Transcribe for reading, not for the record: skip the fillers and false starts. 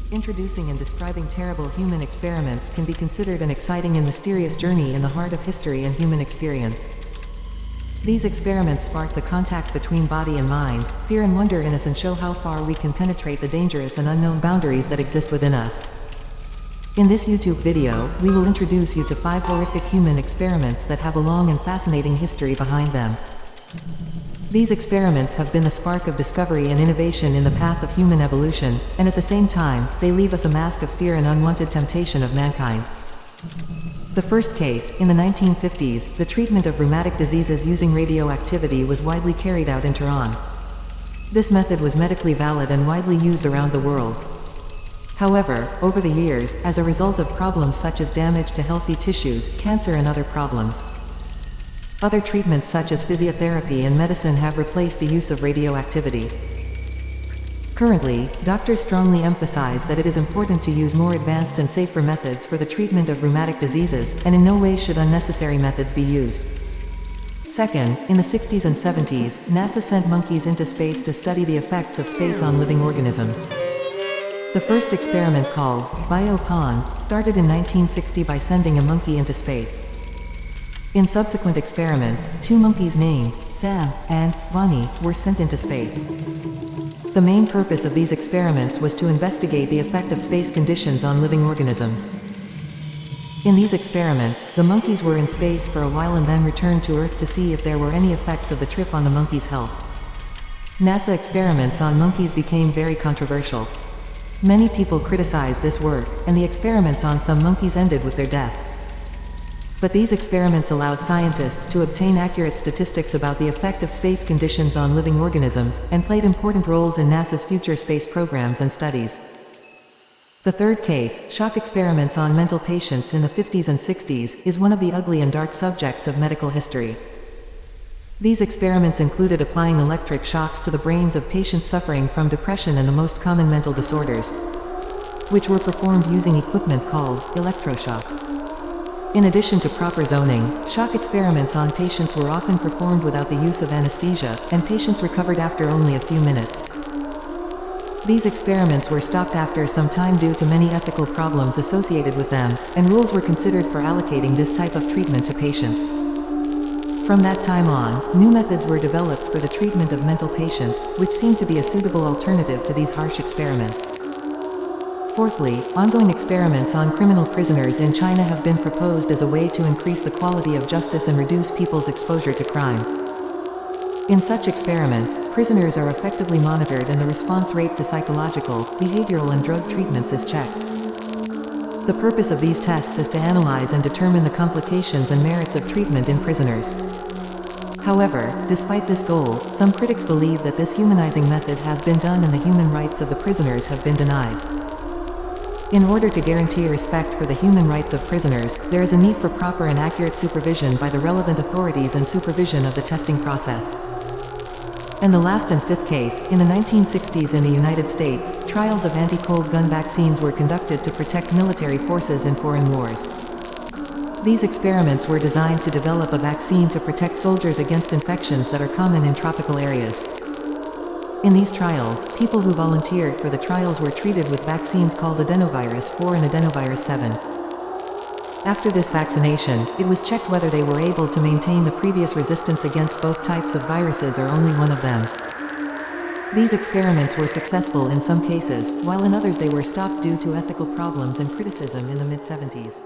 Introducing and describing terrible human experiments can be considered an exciting and mysterious journey in the heart of history and human experience. These experiments spark the contact between body and mind, fear and wonder in us, and show how far we can penetrate the dangerous and unknown boundaries that exist within us. In this YouTube video, we will introduce you to 5 horrific human experiments that have a long and fascinating history behind them. These experiments have been the spark of discovery and innovation in the path of human evolution, and at the same time, they leave us a mask of fear and unwanted temptation of mankind. The first case, in the 1950s, the treatment of rheumatic diseases using radioactivity was widely carried out in Tehran. This method was medically valid and widely used around the world. However, over the years, as a result of problems such as damage to healthy tissues, cancer and other problems, other treatments such as physiotherapy and medicine have replaced the use of radioactivity. Currently, doctors strongly emphasize that it is important to use more advanced and safer methods for the treatment of rheumatic diseases, and in no way should unnecessary methods be used. Second, in the 60s and 70s, NASA sent monkeys into space to study the effects of space on living organisms. The first experiment, called Bio-Pon, started in 1960 by sending a monkey into space. In subsequent experiments, 2 monkeys named Sam and Bonnie were sent into space. The main purpose of these experiments was to investigate the effect of space conditions on living organisms. In these experiments, the monkeys were in space for a while and then returned to Earth to see if there were any effects of the trip on the monkeys' health. NASA experiments on monkeys became very controversial. Many people criticized this work, and the experiments on some monkeys ended with their death. But these experiments allowed scientists to obtain accurate statistics about the effect of space conditions on living organisms, and played important roles in NASA's future space programs and studies. The third case, shock experiments on mental patients in the 50s and 60s, is one of the ugly and dark subjects of medical history. These experiments included applying electric shocks to the brains of patients suffering from depression and the most common mental disorders, which were performed using equipment called electroshock. In addition to proper zoning, shock experiments on patients were often performed without the use of anesthesia, and patients recovered after only a few minutes. These experiments were stopped after some time due to many ethical problems associated with them, and rules were considered for allocating this type of treatment to patients. From that time on, new methods were developed for the treatment of mental patients, which seemed to be a suitable alternative to these harsh experiments. Fourthly, ongoing experiments on criminal prisoners in China have been proposed as a way to increase the quality of justice and reduce people's exposure to crime. In such experiments, prisoners are effectively monitored and the response rate to psychological, behavioral and drug treatments is checked. The purpose of these tests is to analyze and determine the complications and merits of treatment in prisoners. However, despite this goal, some critics believe that this humanizing method has been done and the human rights of the prisoners have been denied. In order to guarantee respect for the human rights of prisoners, there is a need for proper and accurate supervision by the relevant authorities and supervision of the testing process. And the last and fifth case, in the 1960s in the United States, trials of anti-cold gun vaccines were conducted to protect military forces in foreign wars. These experiments were designed to develop a vaccine to protect soldiers against infections that are common in tropical areas. In these trials, people who volunteered for the trials were treated with vaccines called adenovirus 4 and adenovirus 7. After this vaccination, it was checked whether they were able to maintain the previous resistance against both types of viruses or only one of them. These experiments were successful in some cases, while in others they were stopped due to ethical problems and criticism in the mid-70s.